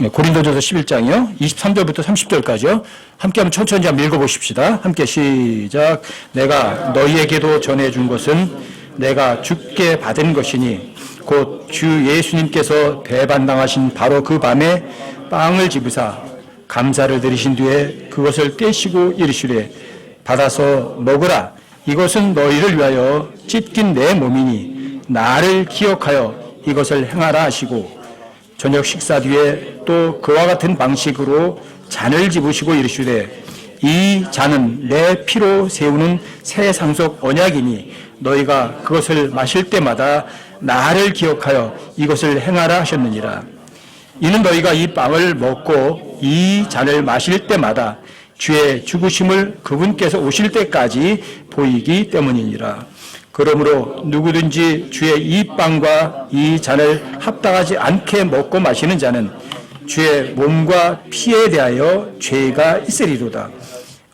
고린도전서 11장이요. 23절부터 30절까지요. 함께 한번 천천히 한번 읽어보십시다. 함께 시작. 내가 너희에게도 전해준 것은 내가 주께 받은 것이니 곧 주 예수님께서 배반당하신 바로 그 밤에 빵을 집으사 감사를 드리신 뒤에 그것을 떼시고 이르시되 받아서 먹으라. 이것은 너희를 위하여 찢긴 내 몸이니 나를 기억하여 이것을 행하라 하시고 저녁 식사 뒤에 또 그와 같은 방식으로 잔을 집으시고 이르시되 이 잔은 내 피로 세우는 새 상속 언약이니 너희가 그것을 마실 때마다 나를 기억하여 이것을 행하라 하셨느니라. 이는 너희가 이 빵을 먹고 이 잔을 마실 때마다 주의 죽으심을 그분께서 오실 때까지 보이기 때문이니라. 그러므로 누구든지 주의 이 빵과 이 잔을 합당하지 않게 먹고 마시는 자는 주의 몸과 피에 대하여 죄가 있으리로다.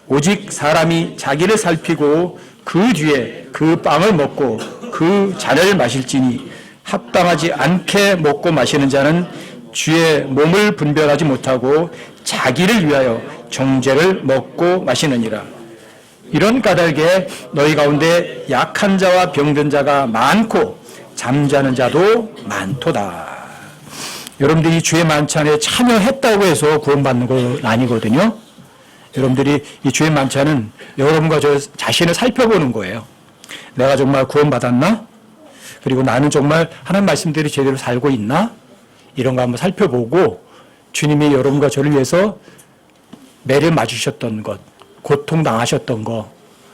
오직 사람이 자기를 살피고 그 뒤에 그 빵을 먹고 그 잔을 마실지니 합당하지 않게 먹고 마시는 자는 주의 몸을 분별하지 못하고 자기를 위하여 정죄를 먹고 마시느니라. 이런 까닭에 너희 가운데 약한 자와 병든 자가 많고 잠자는 자도 많도다. 여러분들이 주의 만찬에 참여했다고 해서 구원받는 건 아니거든요. 여러분들이 이 주의 만찬은 여러분과 저 자신을 살펴보는 거예요. 내가 정말 구원받았나? 그리고 나는 정말 하나님 말씀대로 제대로 살고 있나? 이런 거 한번 살펴보고 주님이 여러분과 저를 위해서 매를 맞으셨던 것, 고통당하셨던 것,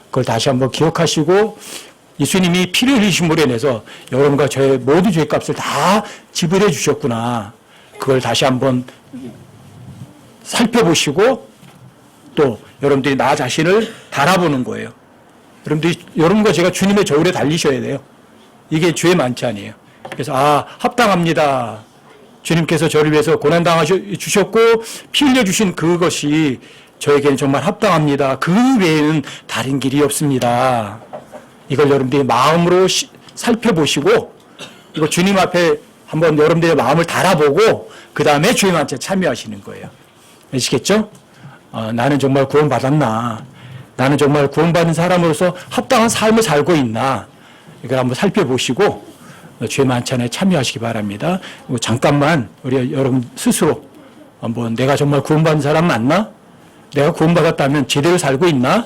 그걸 다시 한번 기억하시고 예수님이 피를 흘리심으로 인해서 여러분과 저의 모든 죄값을 다 지불해 주셨구나. 그걸 다시 한번 살펴보시고 또 여러분들이 나 자신을 달아보는 거예요. 여러분과 제가 주님의 저울에 달리셔야 돼요. 이게 주의 만찬이에요. 그래서 합당합니다. 주님께서 저를 위해서 고난당하셨고 피 흘려주신 그것이 저에게는 정말 합당합니다. 그 외에는 다른 길이 없습니다. 이걸 여러분들이 마음으로 살펴보시고 이거 주님 앞에 한번 여러분들의 마음을 달아보고 그 다음에 주의 만찬에 참여하시는 거예요. 아시겠죠? 나는 정말 구원받았나? 나는 정말 구원받은 사람으로서 합당한 삶을 살고 있나? 이걸 한번 살펴보시고 주의 만찬에 참여하시기 바랍니다. 잠깐만 우리 여러분 스스로 한번 내가 정말 구원받은 사람 맞나? 내가 구원받았다면 제대로 살고 있나?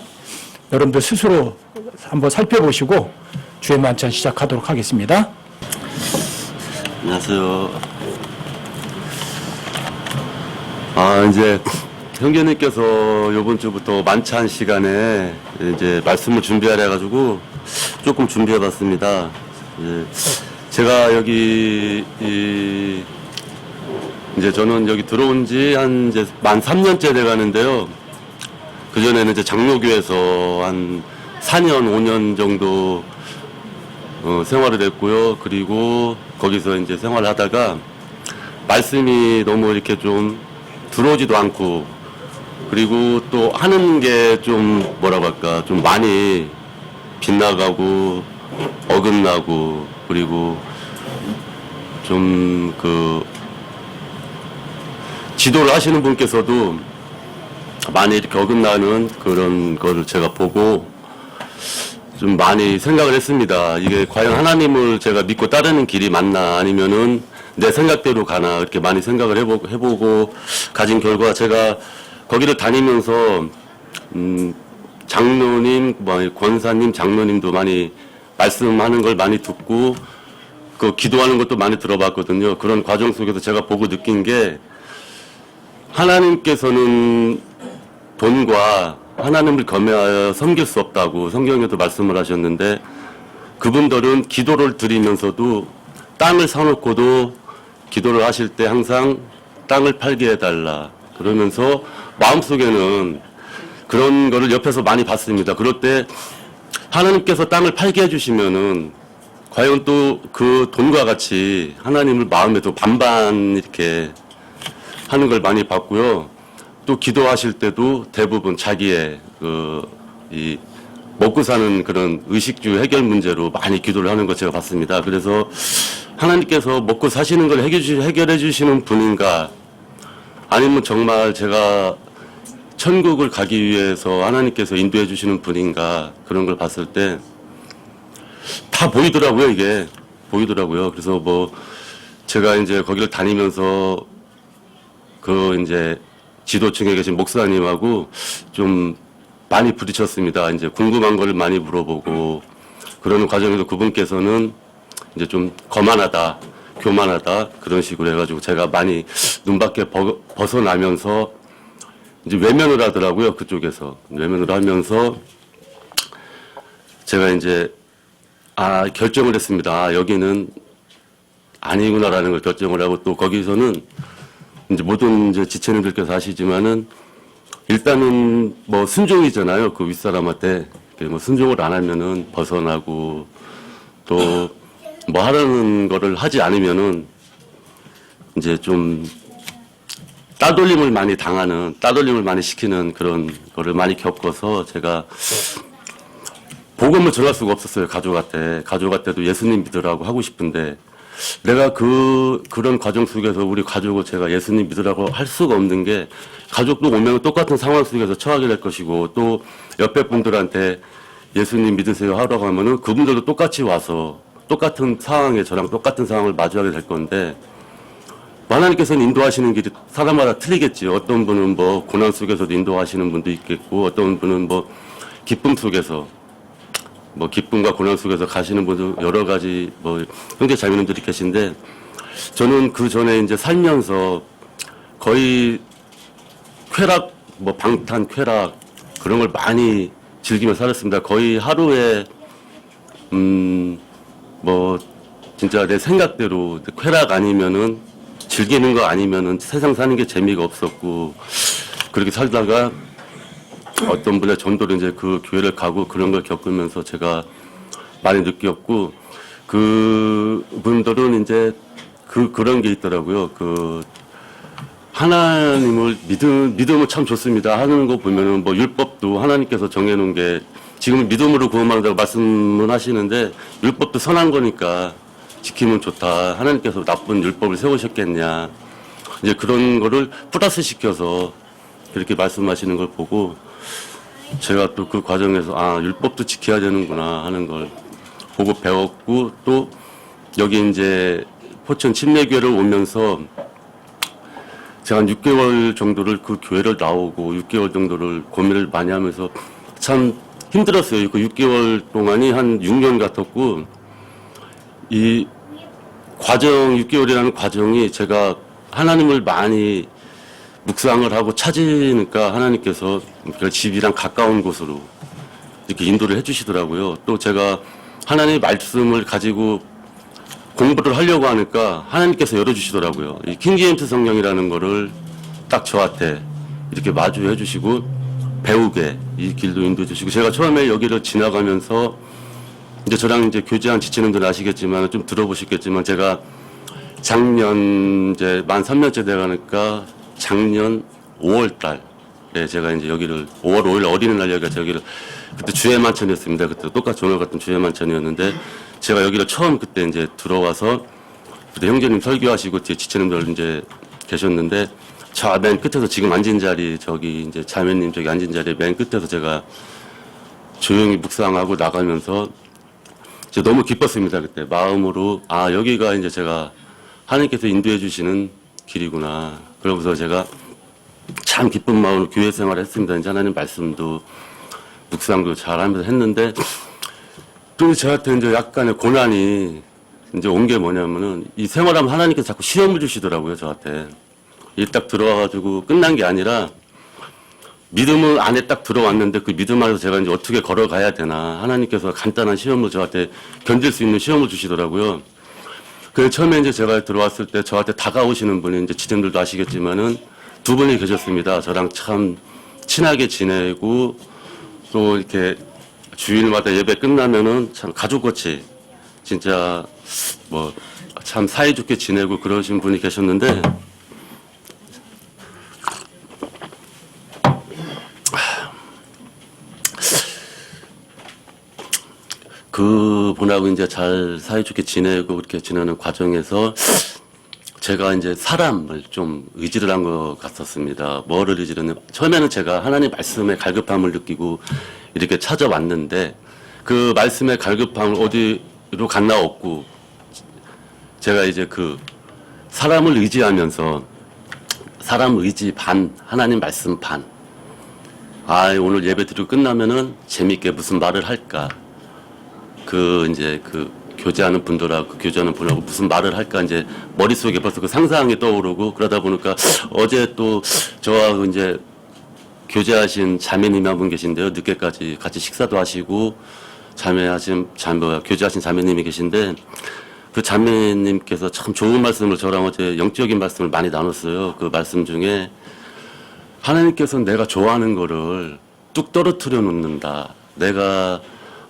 여러분들 스스로 한번 살펴보시고 주의 만찬 시작하도록 하겠습니다. 안녕하세요. 이제 형제님께서 이번 주부터 만찬 시간에 이제 말씀을 준비하려 가지고 조금 준비해 봤습니다. 제가 여기 이제 저는 여기 들어온 지 한 이제 만 3년째 돼 가는데요. 그전에는 이제 장로교에서 한 4년, 5년 정도 생활을 했고요. 그리고 거기서 이제 생활을 하다가 말씀이 너무 이렇게 좀 들어오지도 않고 그리고 또 하는 게 좀 뭐라고 할까 좀 많이 빗나가고 어긋나고 그리고 좀 지도를 하시는 분께서도 많이 이렇게 어긋나는 그런 거를 제가 보고 좀 많이 생각을 했습니다. 이게 과연 하나님을 제가 믿고 따르는 길이 맞나 아니면은 내 생각대로 가나 이렇게 많이 생각을 해보고 가진 결과 제가 거기를 다니면서 장로님, 권사님, 장로님도 많이 말씀하는 걸 많이 듣고 기도하는 것도 많이 들어봤거든요. 그런 과정 속에서 제가 보고 느낀 게 하나님께서는 돈과 하나님을 겸해하여 섬길 수 없다고 성경에도 말씀을 하셨는데 그분들은 기도를 드리면서도 땅을 사놓고도 기도를 하실 때 항상 땅을 팔게 해달라 그러면서 마음속에는 그런 거를 옆에서 많이 봤습니다. 그럴 때 하나님께서 땅을 팔게 해주시면은 과연 또 그 돈과 같이 하나님을 마음에도 반반 이렇게 하는 걸 많이 봤고요. 또 기도하실 때도 대부분 자기의 이 먹고 사는 그런 의식주 해결 문제로 많이 기도를 하는 것 제가 봤습니다. 그래서 하나님께서 먹고 사시는 걸 해결해 주시는 분인가 아니면 정말 제가 천국을 가기 위해서 하나님께서 인도해 주시는 분인가 그런 걸 봤을 때 다 보이더라고요. 이게 보이더라고요. 그래서 뭐 제가 이제 거기를 다니면서 그 이제 지도층에 계신 목사님하고 좀 많이 부딪혔습니다. 이제 궁금한 거를 많이 물어보고 그러는 과정에서 그분께서는 이제 좀 거만하다, 교만하다 그런 식으로 해가지고 제가 많이 눈밖에 벗어나면서 이제 외면을 하더라고요. 그쪽에서 외면을 하면서 제가 이제 결정을 했습니다. 여기는 아니구나라는 걸 결정을 하고 또 거기서는 이제 모든 이제 지체님들께서 아시지만은 일단은 뭐 순종이잖아요. 그 윗사람한테 뭐 순종을 안 하면은 벗어나고 또 뭐 하라는 거를 하지 않으면은 이제 좀 따돌림을 많이 당하는 따돌림을 많이 시키는 그런 거를 많이 겪어서 제가 복음을 전할 수가 없었어요. 가족한테도 예수님 믿으라고 하고 싶은데 내가 그런 과정 속에서 우리 가족을 제가 예수님 믿으라고 할 수가 없는 게 가족도 오면 똑같은 상황 속에서 처하게 될 것이고 또 옆에 분들한테 예수님 믿으세요 하라고 하면은 그분들도 똑같이 와서 똑같은 상황에 저랑 똑같은 상황을 마주하게 될 건데 하나님께서는 인도하시는 길이 사람마다 틀리겠지요. 어떤 분은 뭐 고난 속에서도 인도하시는 분도 있겠고 어떤 분은 뭐 기쁨 속에서 뭐 기쁨과 고난 속에서 가시는 분도 여러 가지 뭐 형제 자매님들이 계신데 저는 그 전에 이제 살면서 거의 쾌락 뭐 방탄 쾌락 그런 걸 많이 즐기며 살았습니다. 거의 하루에 뭐 진짜 내 생각대로 쾌락 아니면은 즐기는 거 아니면은 세상 사는 게 재미가 없었고 그렇게 살다가 어떤 분의 전도를 이제 그 교회를 가고 그런 걸 겪으면서 제가 많이 느꼈고 그 분들은 이제 그런 게 있더라고요. 그 하나님을 믿음은 참 좋습니다. 하는 거 보면은 뭐 율법도 하나님께서 정해놓은 게 지금 믿음으로 구원받는다고 말씀은 하시는데 율법도 선한 거니까 지키면 좋다. 하나님께서 나쁜 율법을 세우셨겠냐. 이제 그런 거를 플러스 시켜서 그렇게 말씀하시는 걸 보고 제가 또 그 과정에서 율법도 지켜야 되는구나 하는 걸 보고 배웠고 또 여기 이제 포천 침례교회를 오면서 제가 한 6개월 정도를 그 교회를 나오고 6개월 정도를 고민을 많이 하면서 참 힘들었어요. 그 6개월 동안이 한 6년 같았고 이 과정 6개월이라는 과정이 제가 하나님을 많이 묵상을 하고 찾으니까 하나님께서 집이랑 가까운 곳으로 이렇게 인도를 해주시더라고요. 또 제가 하나님의 말씀을 가지고 공부를 하려고 하니까 하나님께서 열어주시더라고요. 이 킹제임스 성경이라는 거를 딱 저한테 이렇게 마주해 주시고 배우게 이 길도 인도해 주시고 제가 처음에 여기를 지나가면서 이제 저랑 이제 교제한 지체님들 아시겠지만 좀 들어보시겠지만 제가 작년 이제 만 3년째 돼가니까 작년 5월 달에 제가 이제 여기를 5월 5일 어린이날 여기를 그때 주의 만찬이었습니다. 그때 똑같이 오늘 같은 주의 만찬이었는데 제가 여기를 처음 그때 이제 들어와서 그때 형제님 설교하시고 뒤에 지체님들 이제 계셨는데 저 맨 끝에서 지금 앉은 자리 저기 이제 자매님 저기 앉은 자리 맨 끝에서 제가 조용히 묵상하고 나가면서 이제 너무 기뻤습니다. 그때 마음으로 여기가 이제 제가 하나님께서 인도해 주시는 길이구나. 그러면서 제가 참 기쁜 마음으로 교회 생활을 했습니다. 이제 하나님 말씀도 묵상도 잘하면서 했는데 또 저한테 이제 약간의 고난이 이제 온 게 뭐냐면은 이 생활하면 하나님께서 자꾸 시험을 주시더라고요. 저한테 이 딱 들어와가지고 끝난 게 아니라 믿음을 안에 딱 들어왔는데 그 믿음 안에서 제가 이제 어떻게 걸어가야 되나 하나님께서 간단한 시험을 저한테 견딜 수 있는 시험을 주시더라고요. 그 처음에 이제 제가 들어왔을 때 저한테 다가오시는 분이 이제 지점들도 아시겠지만은 두 분이 계셨습니다. 저랑 참 친하게 지내고 또 이렇게 주일마다 예배 끝나면은 참 가족같이 진짜 뭐 참 사이좋게 지내고 그러신 분이 계셨는데 그 분하고 이제 잘 사이좋게 지내고 그렇게 지내는 과정에서 제가 이제 사람을 좀 의지를 한 것 같았습니다. 뭐를 의지를 했냐면 처음에는 제가 하나님 말씀에 갈급함을 느끼고 이렇게 찾아왔는데 그 말씀의 갈급함을 어디로 갔나 없고 제가 이제 그 사람을 의지하면서 사람 의지 반, 하나님 말씀 반. 아, 오늘 예배 드리고 끝나면은 재밌게 무슨 말을 할까? 이제 교제하는 분하고 무슨 말을 할까? 이제 머릿속에 벌써 그 상상이 떠오르고 그러다 보니까 어제 또 저와 이제 교제하신 자매님이 한 분 계신데요. 늦게까지 같이 식사도 하시고 교제하신 자매님이 계신데 그 자매님께서 참 좋은 말씀을 저랑 어제 영적인 말씀을 많이 나눴어요. 그 말씀 중에 하나님께서 내가 좋아하는 거를 뚝 떨어뜨려 놓는다. 내가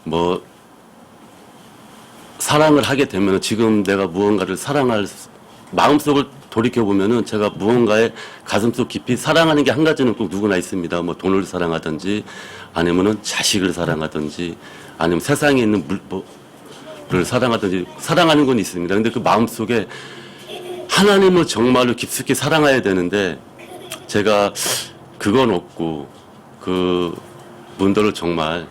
뭐 사랑을 하게 되면 지금 내가 무언가를 사랑할 마음속을 돌이켜보면은 제가 무언가에 가슴속 깊이 사랑하는 게 한 가지는 꼭 누구나 있습니다. 뭐 돈을 사랑하든지 아니면은 자식을 사랑하든지 아니면 세상에 있는 를 사랑하든지 사랑하는 건 있습니다. 근데 그 마음속에 하나님을 정말로 깊숙이 사랑해야 되는데 제가 그건 없고 그 분들을 정말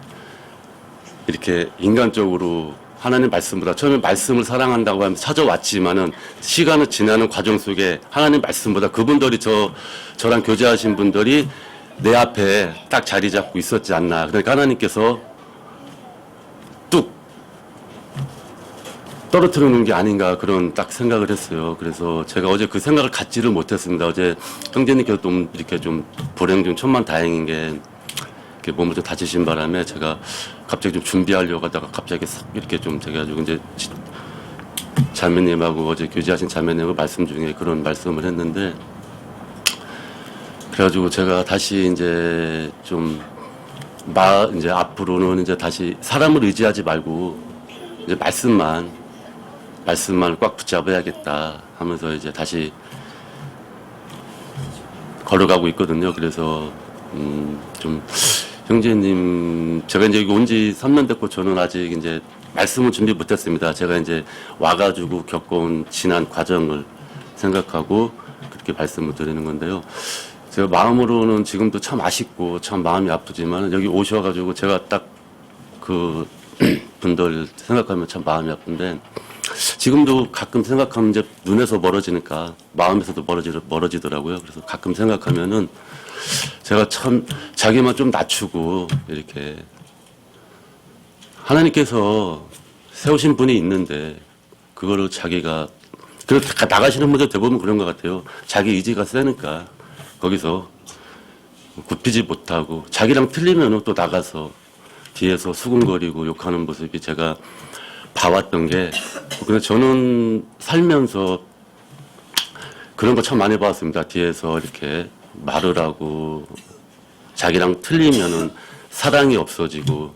이렇게 인간적으로 하나님 말씀보다 처음에 말씀을 사랑한다고 하면서 찾아왔지만은 시간을 지나는 과정 속에 하나님 말씀보다 그분들이 저랑 교제하신 분들이 내 앞에 딱 자리 잡고 있었지 않나. 그러니까 하나님께서 뚝 떨어뜨리는 게 아닌가 그런 딱 생각을 했어요. 그래서 제가 어제 그 생각을 갖지를 못했습니다. 어제 형제님께서 좀 이렇게 좀 불행 중 천만다행인 게 이렇게 몸을 좀 다치신 바람에 제가 갑자기 좀 준비하려고 하다가 갑자기 싹 이렇게 좀 돼가지고 이제 자매님하고 어제 교제하신 자매님하고 말씀 중에 그런 말씀을 했는데 그래가지고 제가 다시 이제 이제 앞으로는 이제 다시 사람을 의지하지 말고 이제 말씀만 꽉 붙잡아야겠다 하면서 이제 다시 걸어가고 있거든요. 그래서 좀 형제님 제가 이제 여기 온 지 3년 됐고 저는 아직 이제 말씀을 준비 못했습니다. 제가 이제 와가지고 겪어온 지난 과정을 생각하고 그렇게 말씀을 드리는 건데요. 제가 마음으로는 지금도 참 아쉽고 참 마음이 아프지만 여기 오셔가지고 제가 딱 그 분들 생각하면 참 마음이 아픈데 지금도 가끔 생각하면 이제 눈에서 멀어지니까 마음에서도 멀어지더라고요. 그래서 가끔 생각하면은 제가 참 자기만 좀 낮추고 이렇게 하나님께서 세우신 분이 있는데 그거를 자기가 나가시는 분들 대부분 그런 것 같아요. 자기 의지가 세니까 거기서 굽히지 못하고 자기랑 틀리면 또 나가서 뒤에서 수군거리고 욕하는 모습이 제가 봐왔던 게 근데 저는 살면서 그런 거 참 많이 봤습니다. 뒤에서 이렇게 말을 하고 자기랑 틀리면은 사랑이 없어지고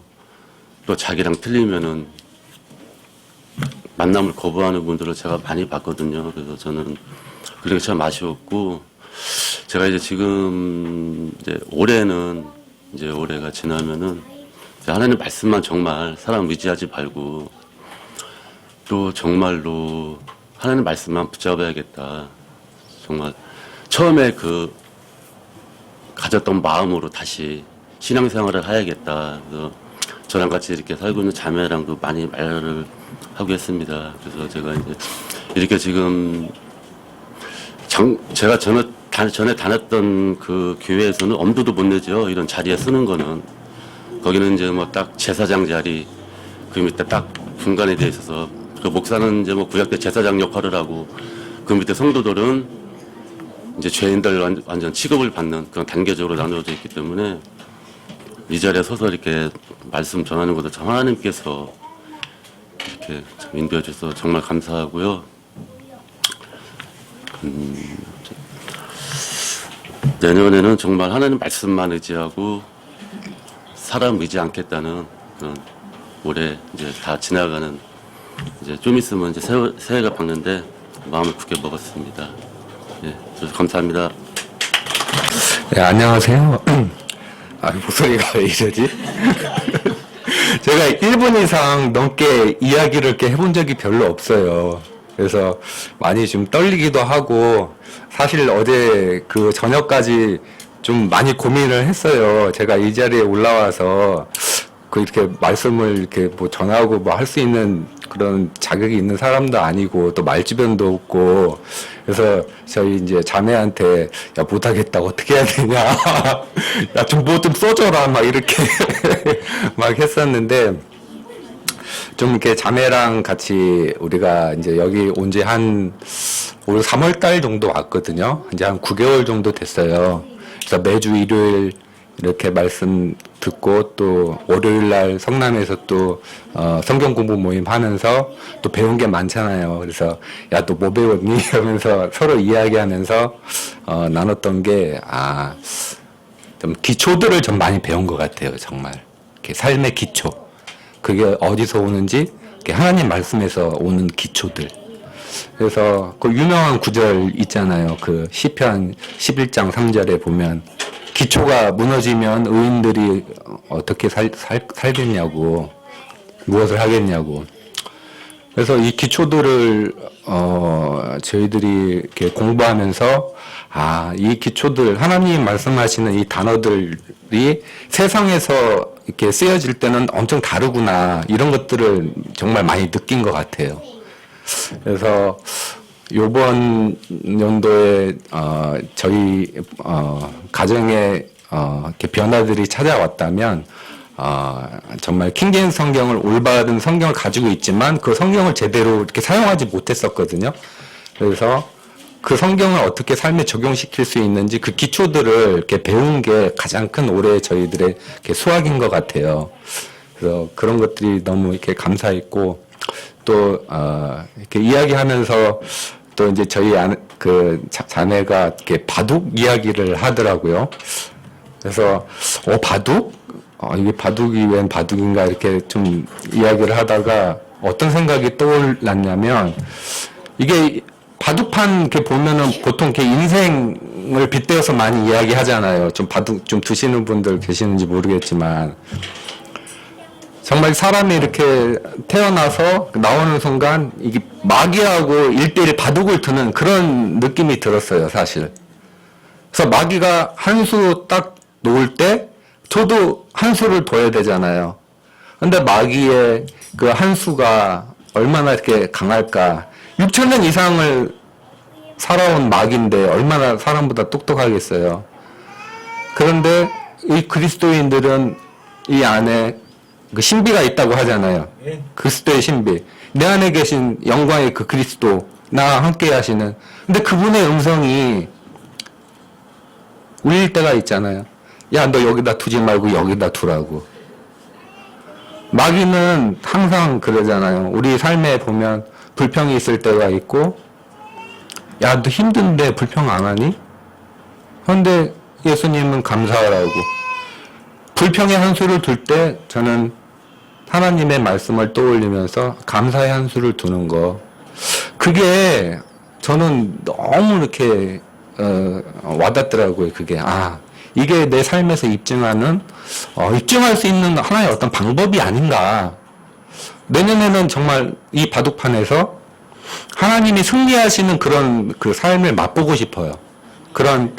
또 자기랑 틀리면은 만남을 거부하는 분들을 제가 많이 봤거든요. 그래서 저는 그게 참 아쉬웠고 제가 이제 지금 이제 올해가 지나면은 하나님 말씀만 정말 사람 의지하지 말고 또 정말로 하나님 말씀만 붙잡아야겠다. 정말 처음에 가졌던 마음으로 다시 신앙생활을 해야겠다. 그래서 저랑 같이 이렇게 살고 있는 자매랑도 많이 말을 하고 했습니다. 그래서 제가 이제 이렇게 지금 제가 전에 다녔던 그 교회에서는 엄두도 못 내죠. 이런 자리에 쓰는 거는. 거기는 이제 뭐 딱 제사장 자리, 그 밑에 딱 중간에 돼 있어서 그 목사는 이제 뭐 구약 때 제사장 역할을 하고 그 밑에 성도들은 이제 죄인들 완전 취급을 받는 그런 단계적으로 나누어져 있기 때문에 이 자리에 서서 이렇게 말씀 전하는 것도 참 하나님께서 이렇게 참 인도해 주셔서 정말 감사하고요. 내년에는 정말 하나님 말씀만 의지하고 사람 의지 않겠다는 그런 올해 이제 다 지나가는 이제 좀 있으면 이제 새해가 밝는데 마음을 굳게 먹었습니다. 예, 감사합니다. 네, 안녕하세요. 목소리가 왜 이러지? 제가 1분 이상 넘게 이야기를 이렇게 해본 적이 별로 없어요. 그래서 많이 좀 떨리기도 하고, 사실 어제 그 저녁까지 좀 많이 고민을 했어요. 제가 이 자리에 올라와서 그 이렇게 말씀을 이렇게 뭐 전하고 뭐 할 수 있는 그런 자격이 있는 사람도 아니고 또 말주변도 없고, 그래서 저희 이제 자매한테 야 못하겠다 어떻게 해야 되냐 야 좀 뭐 좀 써줘라 막 이렇게 막 했었는데, 좀 이렇게 자매랑 같이 우리가 이제 여기 온 지 올 3월 달 정도 왔거든요. 이제 한 9개월 정도 됐어요. 그래서 매주 일요일 이렇게 말씀 듣고 또 월요일 날 성남에서 또 성경 공부 모임 하면서 또 배운 게 많잖아요. 그래서 야 또 뭐 배웠니? 하면서 서로 이야기하면서 나눴던 게 좀 기초들을 좀 많이 배운 것 같아요. 정말 이렇게 삶의 기초. 그게 어디서 오는지 하나님 말씀에서 오는 기초들. 그래서 그 유명한 구절 있잖아요. 그 시편 11장 3절에 보면 기초가 무너지면 의인들이 어떻게 살겠냐고, 무엇을 하겠냐고. 그래서 이 기초들을 저희들이 이렇게 공부하면서 이 기초들, 하나님 말씀하시는 이 단어들이 세상에서 이렇게 쓰여질 때는 엄청 다르구나, 이런 것들을 정말 많이 느낀 것 같아요. 그래서 요번 연도에 저희 가정에 이렇게 변화들이 찾아왔다면 정말 킹제임스 성경을 올바른 성경을 가지고 있지만 그 성경을 제대로 이렇게 사용하지 못했었거든요. 그래서 그 성경을 어떻게 삶에 적용시킬 수 있는지 그 기초들을 이렇게 배운 게 가장 큰 올해 저희들의 이렇게 수확인 것 같아요. 그래서 그런 것들이 너무 이렇게 감사했고, 또 이렇게 이야기하면서 또 이제 저희 그 자매가 이렇게 바둑 이야기를 하더라고요. 그래서 바둑? 이게 바둑이 웬 바둑인가 이렇게 좀 이야기를 하다가 어떤 생각이 떠올랐냐면, 이게 바둑판 이렇게 보면은 보통 이렇게 인생을 빗대어서 많이 이야기하잖아요. 좀 바둑 좀 두시는 분들 계시는지 모르겠지만, 정말 사람이 이렇게 태어나서 나오는 순간 이게 마귀하고 1대1 바둑을 두는 그런 느낌이 들었어요, 사실. 그래서 마귀가 한 수 딱 놓을 때 저도 한 수를 둬야 되잖아요. 근데 마귀의 그 한 수가 얼마나 이렇게 강할까. 6,000년 이상을 살아온 마귀인데 얼마나 사람보다 똑똑하겠어요. 그런데 이 그리스도인들은 이 안에 그 신비가 있다고 하잖아요. 그리스도의 신비. 내 안에 계신 영광의 그 그리스도, 나와 함께 하시는. 근데 그분의 음성이 울릴 때가 있잖아요. 야, 너 여기다 두지 말고 여기다 두라고. 마귀는 항상 그러잖아요. 우리 삶에 보면 불평이 있을 때가 있고, 야, 너 힘든데 불평 안 하니? 그런데 예수님은 감사하라고. 불평의 한 수를 둘 때 저는 하나님의 말씀을 떠올리면서 감사의 한 수를 두는 거, 그게 저는 너무 이렇게 와닿더라고요. 그게 이게 내 삶에서 입증할 수 있는 하나의 어떤 방법이 아닌가. 내년에는 정말 이 바둑판에서 하나님이 승리하시는 그런 그 삶을 맛보고 싶어요. 그런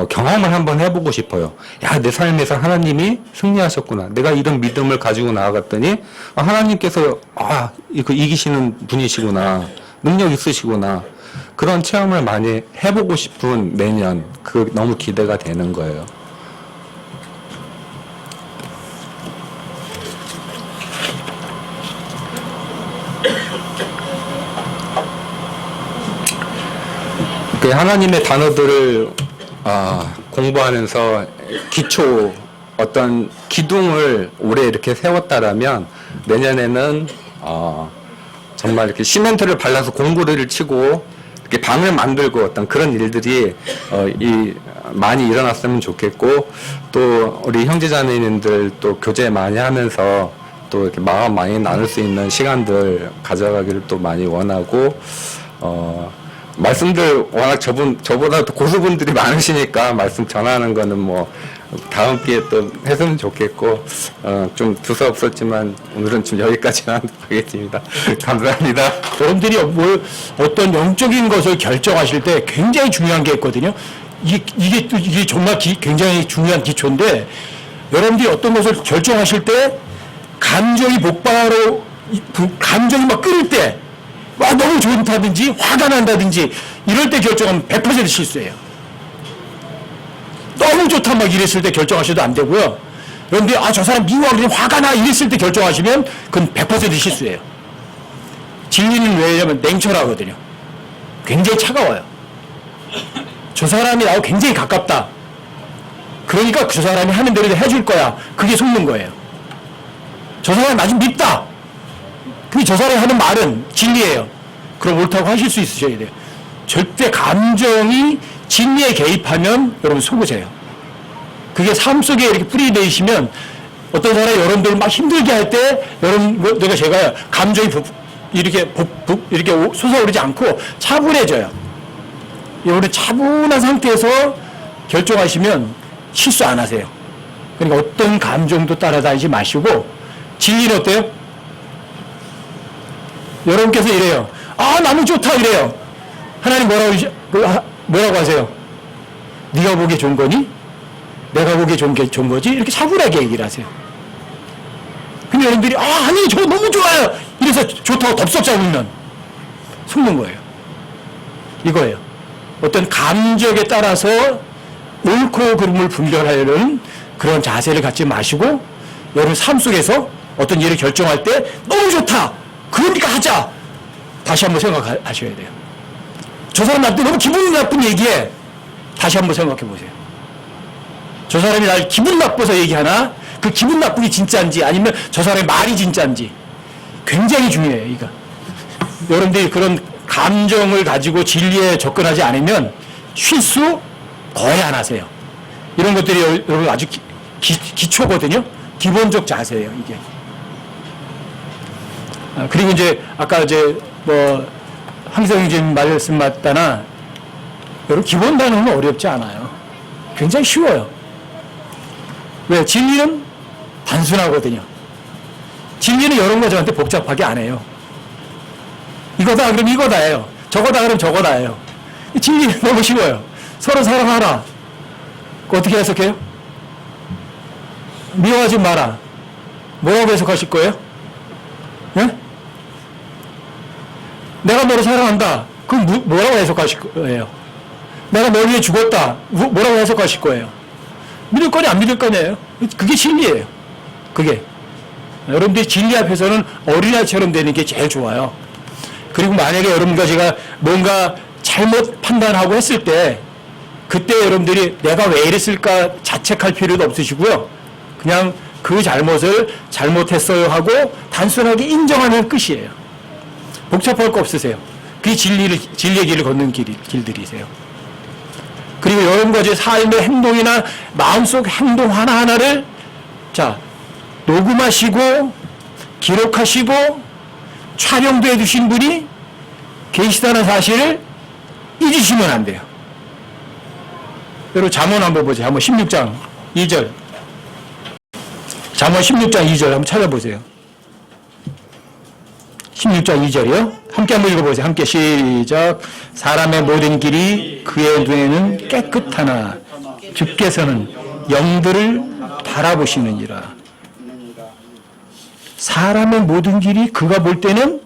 경험을 한번 해보고 싶어요. 야, 내 삶에서 하나님이 승리하셨구나. 내가 이런 믿음을 가지고 나아갔더니 하나님께서 이기시는 분이시구나. 능력 있으시구나. 그런 체험을 많이 해보고 싶은 내년, 그 너무 기대가 되는 거예요. 하나님의 단어들을 공부하면서 기초, 어떤 기둥을 올해 이렇게 세웠다라면 내년에는 정말 이렇게 시멘트를 발라서 공구를 치고 이렇게 방을 만들고 어떤 그런 일들이 많이 일어났으면 좋겠고, 또 우리 형제자매님들 또 교제 많이 하면서 또 이렇게 마음 많이 나눌 수 있는 시간들 가져가기를 또 많이 원하고, 말씀들 워낙 저보다 고수분들이 많으시니까 말씀 전하는 거는 뭐 다음 기회에 또 했으면 좋겠고 좀 두서없었지만 오늘은 좀 여기까지만 하겠습니다. 감사합니다. 여러분들이 어떤 영적인 것을 결정하실 때 굉장히 중요한 게 있거든요. 이게 정말 굉장히 중요한 기초인데, 여러분들이 어떤 것을 결정하실 때 감정이 복바로 감정이 막 끓을 때, 와 너무 좋다든지 화가 난다든지 이럴 때 결정하면 100% 실수예요. 너무 좋다 막 이랬을 때 결정하셔도 안 되고요. 여러분들이 저 사람 미워하고 화가 나 이랬을 때 결정하시면 그건 100% 실수예요. 진리는 왜냐면 냉철하거든요. 굉장히 차가워요. 저 사람이 나하고 굉장히 가깝다. 그러니까 저 사람이 하는 대로 해줄 거야. 그게 속는 거예요. 저 사람이 나 좀 밉다. 그게 저 사람이 하는 말은 진리예요. 그럼 옳다고 하실 수 있으셔야 돼요. 절대 감정이 진리에 개입하면 여러분 속으세요. 그게 삶 속에 이렇게 뿌리내시면 어떤 사람이 여러분들 막 힘들게 할 때 여러분 제가 감정이 이렇게 솟아오르지 않고 차분해져요. 여러분 차분한 상태에서 결정하시면 실수 안 하세요. 그러니까 어떤 감정도 따라다니지 마시고 진리는 어때요? 여러분께서 이래요. 나는 좋다 이래요. 하나님 뭐라고 하세요? 네가 보기에 좋은 거니? 내가 보기에 좋은 거지? 이렇게 차분하게 얘기를 하세요. 근데 여러분들이 아니 저 너무 좋아요. 이래서 좋다고 덥석 잡으면 속는 거예요. 이거예요. 어떤 감정에 따라서 옳고 그름을 분별하려는 그런 자세를 갖지 마시고 여러분 삶 속에서 어떤 일을 결정할 때 너무 좋다. 그러니까 하자. 다시 한번 생각하셔야 돼요. 저 사람 나한테 너무 기분 나쁜 얘기해. 다시 한번 생각해 보세요. 저 사람이 날 기분 나빠서 얘기하나? 그 기분 나쁘기 진짜인지 아니면 저 사람의 말이 진짜인지 굉장히 중요해요. 이거. 여러분들이 그런 감정을 가지고 진리에 접근하지 않으면 실수 거의 안 하세요. 이런 것들이 여러분 아주 기초거든요. 기본적 자세예요, 이게. 그리고 이제 아까 황성진 말씀 맞다나 여러분 기본 단어는 어렵지 않아요. 굉장히 쉬워요. 왜? 진리는 단순하거든요. 진리는 여러 가지 저한테 복잡하게 안 해요. 이거다 그럼 이거다예요. 저거다 그럼 저거다예요. 진리는 너무 쉬워요. 서로 사랑하라. 어떻게 해석해요? 미워하지 마라. 뭐라고 해석하실 거예요? 네? 내가 너를 사랑한다. 그럼 뭐라고 해석하실 거예요? 내가 너를 위해 죽었다. 뭐라고 해석하실 거예요? 믿을 거냐 안 믿을 거냐예요. 그게 진리예요. 그게. 여러분들이 진리 앞에서는 어린아이처럼 되는 게 제일 좋아요. 그리고 만약에 여러분과 제가 뭔가 잘못 판단하고 했을 때 그때 여러분들이 내가 왜 이랬을까 자책할 필요도 없으시고요. 그냥 그 잘못을 잘못했어요 하고 단순하게 인정하면 끝이에요. 복잡할 거 없으세요. 그게 진리의 길을 걷는 길들이세요. 그리고 여러분과 제 삶의 행동이나 마음속 행동 하나하나를 녹음하시고 기록하시고 촬영도 해두신 분이 계시다는 사실을 잊으시면 안 돼요. 여러분 잠언 한번 보세요. 한번 16장 2절. 잠언 16장 2절 한번 찾아보세요. 16장 2절이요. 함께 한번 읽어보세요. 함께 시작. 사람의 모든 길이 그의 눈에는 깨끗하나 주께서는 영들을 바라보시느니라. 사람의 모든 길이 그가 볼 때는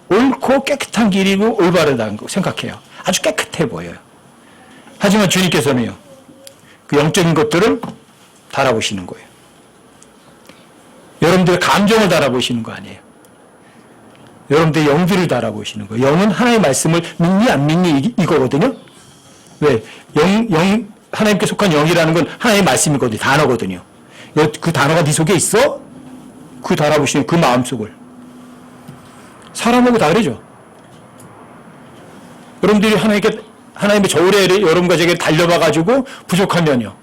옳고 깨끗한 길이고 올바르다는 거 생각해요. 아주 깨끗해 보여요. 하지만 주님께서는요, 그 영적인 것들을 바라보시는 거예요. 여러분들의 감정을 바라보시는 거 아니에요. 여러분들의 영들을 바라보시는 거예요. 영은 하나님의 말씀을 믿니 안 믿니 이거거든요. 왜? 하나님께 속한 영이라는 건 하나님의 말씀이거든요. 단어거든요. 그 단어가 네 속에 있어? 그 바라보시는 그 마음속을. 사람하고 다르죠. 여러분들이 하나님의 저울에 여러분과 제게 달려봐가지고 부족하면요.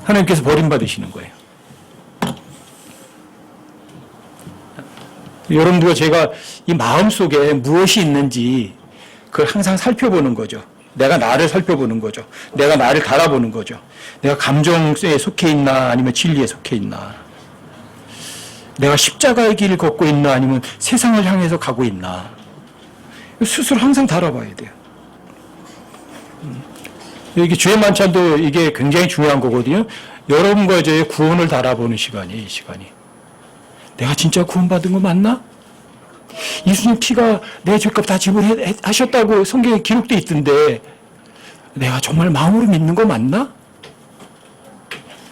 하나님께서 버림받으시는 거예요. 여러분들과 제가 이 마음 속에 무엇이 있는지 그걸 항상 살펴보는 거죠. 내가 나를 살펴보는 거죠. 내가 나를 달아보는 거죠. 내가 감정에 속해 있나 아니면 진리에 속해 있나. 내가 십자가의 길을 걷고 있나 아니면 세상을 향해서 가고 있나. 스스로 항상 달아봐야 돼요. 이게 주의 만찬도 이게 굉장히 중요한 거거든요. 여러분과 저의 구원을 달아보는 시간이에요, 이 시간이. 내가 진짜 구원받은 거 맞나? 예수님 피가 내 죄값 다 지불하셨다고 성경에 기록돼 있던데 내가 정말 마음으로 믿는 거 맞나?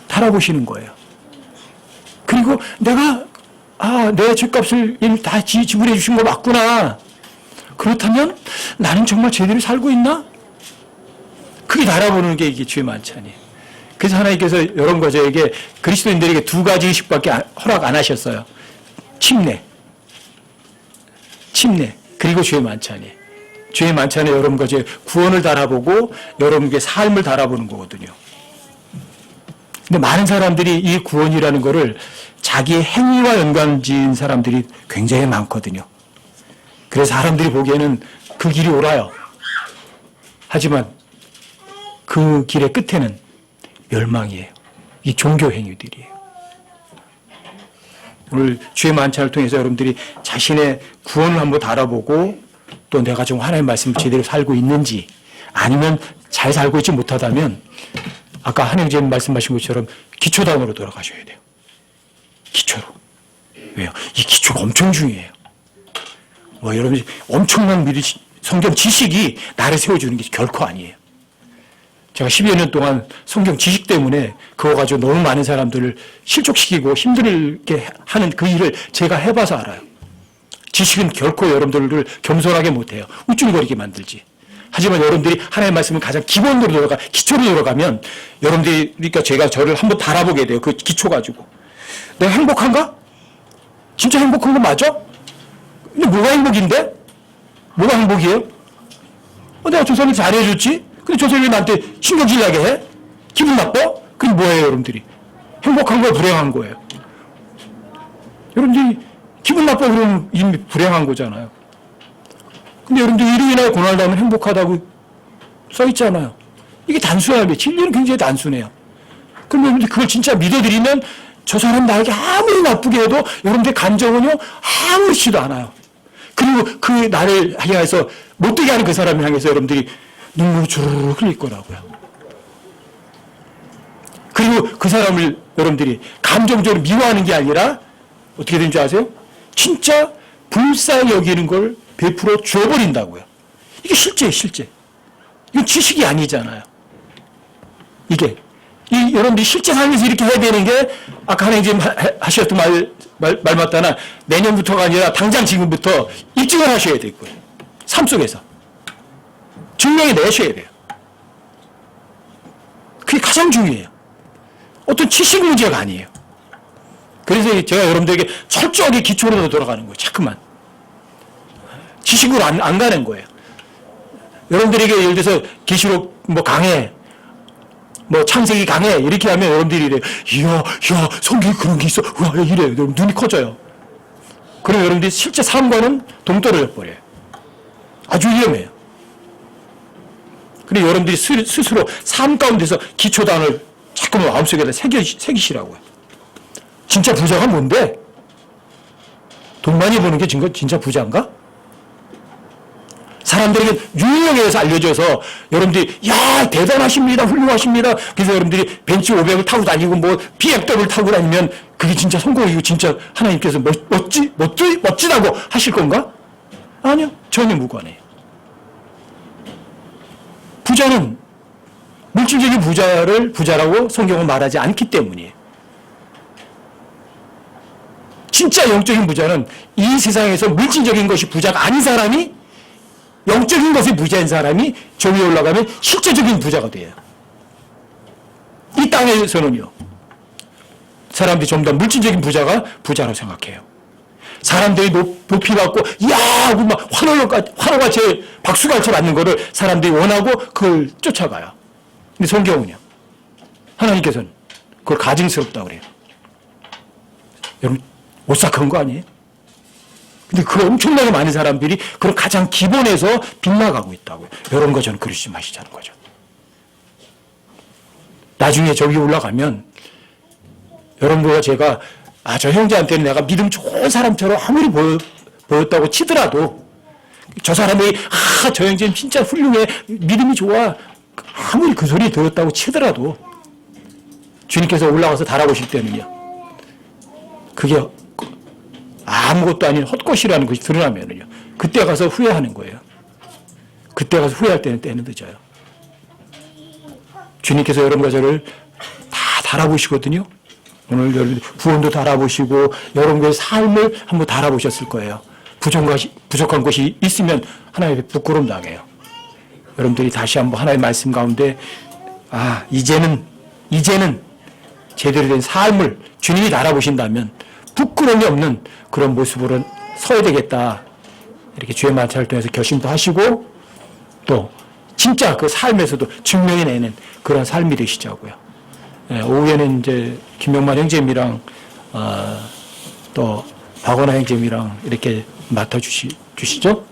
달아보시는 거예요. 그리고 내가 내 죄값을 다 지불해 주신 거 맞구나. 그렇다면 나는 정말 제대로 살고 있나? 그게 달아보는 게 이게 주의 만찬이에요. 그래서 하나님께서 여러분과 저에게 그리스도인들에게 두 가지 의식밖에 허락 안 하셨어요. 침례 그리고 주의 만찬이에요. 주의 만찬에 여러분과 제 구원을 달아보고 여러분의 삶을 달아보는 거거든요. 근데 많은 사람들이 이 구원이라는 거를 자기의 행위와 연관지은 사람들이 굉장히 많거든요. 그래서 사람들이 보기에는 그 길이 옳아요. 하지만 그 길의 끝에는 멸망이에요. 이 종교 행위들이에요. 오늘 주의 만찬을 통해서 여러분들이 자신의 구원을 한번 달아보고 또 내가 좀 하나님의 말씀을 제대로 살고 있는지 아니면 잘 살고 있지 못하다면 아까 한영재님 말씀하신 것처럼 기초단으로 돌아가셔야 돼요. 기초로. 왜요? 이 기초가 엄청 중요해요. 여러분 엄청난 성경 지식이 나를 세워주는 게 결코 아니에요. 제가 10여 년 동안 성경 지식 때문에 그거 가지고 너무 많은 사람들을 실족시키고 힘들게 하는 그 일을 제가 해봐서 알아요. 지식은 결코 여러분들을 겸손하게 못해요. 우쭐거리게 만들지. 하지만 여러분들이 하나님의 말씀을 가장 기본으로 기초로 들어가면 여러분들이, 그러니까 제가 저를 한번 달아보게 돼요. 그 기초 가지고. 내가 행복한가? 진짜 행복한 거 맞아? 근데 뭐가 행복인데? 뭐가 행복이에요? 내가 저 사람이 잘해줬지? 근데 저 사람이 나한테 신경질 나게 해? 기분 나빠? 그게 뭐예요, 여러분들이? 행복한 거예요, 불행한 거예요? 여러분들이 기분 나빠 그러면 이미 불행한 거잖아요. 근데 여러분들 이로 인하여 고난을 당하면 행복하다고 써있잖아요. 이게 단순하게, 진리는 굉장히 단순해요. 그럼 여러분들 그걸 진짜 믿어드리면 저 사람 나에게 아무리 나쁘게 해도 여러분들의 감정은요, 아무렇지도 않아요. 그리고 그 나를 향해서 못되게 하는 그 사람을 향해서 여러분들이 눈물을 주르르 흘릴 거라고요. 그리고 그 사람을 여러분들이 감정적으로 미워하는 게 아니라 어떻게 되는지 아세요? 진짜 불쌍히 여기는 걸 베풀어 줘버린다고요. 이게 실제예요, 실제. 이건 지식이 아니잖아요. 이게. 여러분들이 실제 삶에서 이렇게 해야 되는 게 아까 하나님 하셨던 말 맞다나 내년부터가 아니라 당장 지금부터 입증을 하셔야 될 거예요. 삶 속에서. 증명해 내셔야 돼요. 그게 가장 중요해요. 어떤 지식 문제가 아니에요. 그래서 제가 여러분들에게 철저하게 기초로 돌아가는 거예요. 자꾸만. 지식으로 안 가는 거예요. 여러분들에게 예를 들어서 계시록 강해, 창세기 강해 이렇게 하면 여러분들이 이래, 이야 성경에 그런 게 있어, 와 이래요. 여러분 눈이 커져요. 그럼 여러분들이 실제 삶과는 동떨어져 버려요. 아주 위험해요. 그리고 여러분들이 스스로 삶 가운데서 기초단을 자꾸만 마음속에다 새기시라고요. 진짜 부자가 뭔데? 돈 많이 버는 게 진짜 부자인가? 사람들에게 유명해서 알려져서 여러분들이 야 대단하십니다, 훌륭하십니다. 그래서 여러분들이 벤츠 500을 타고 다니고 BMW를 타고 다니면 그게 진짜 성공이고 진짜 하나님께서 멋지다고 하실 건가? 아니요, 전혀 무관해요. 부자는 물질적인 부자를 부자라고 성경은 말하지 않기 때문이에요. 진짜 영적인 부자는 이 세상에서 물질적인 것이 부자가 아닌 사람이, 영적인 것이 부자인 사람이 저 위에 올라가면 실제적인 부자가 돼요. 이 땅에서는요, 사람들이 전부 다 물질적인 부자가 부자라고 생각해요. 사람들이 높이 받고 이야 하고 막 환호같이 박수같이 받는 거를 사람들이 원하고 그걸 쫓아가요. 근데 성경은요, 하나님께서는 그걸 가증스럽다고 그래요. 여러분 오싹한 거 아니에요? 근데 그 엄청나게 많은 사람들이 그런 가장 기본에서 빗나가고 있다고요. 이런 거 저는 그러지 마시자는 거죠. 나중에 저기 올라가면 여러분과 제가 저 형제한테는 내가 믿음 좋은 사람처럼 아무리 보였다고 치더라도 저 사람이 저 형제는 진짜 훌륭해 믿음이 좋아 아무리 그 소리 들었다고 치더라도 주님께서 올라가서 달아보실 때는요 그게 아무것도 아닌 헛것이라는 것이 드러나면은요 그때 가서 후회하는 거예요. 그때 가서 후회할 때는 늦어요. 주님께서 여러분과 저를 다 달아보시거든요. 오늘 여러분 구원도 달아보시고 여러분의 삶을 한번 달아보셨을 거예요. 부족한 것이 있으면 하나님의 부끄러움 당해요. 여러분들이 다시 한번 하나님의 말씀 가운데 이제는 제대로 된 삶을 주님이 달아보신다면 부끄러움이 없는 그런 모습으로 서야 되겠다. 이렇게 주의 말씀을 통해서 결심도 하시고 또 진짜 그 삶에서도 증명해내는 그런 삶이 되시자고요. 오후에는 이제 김용만 형제님이랑 또 박원하 형제님이랑 이렇게 맡아주시죠.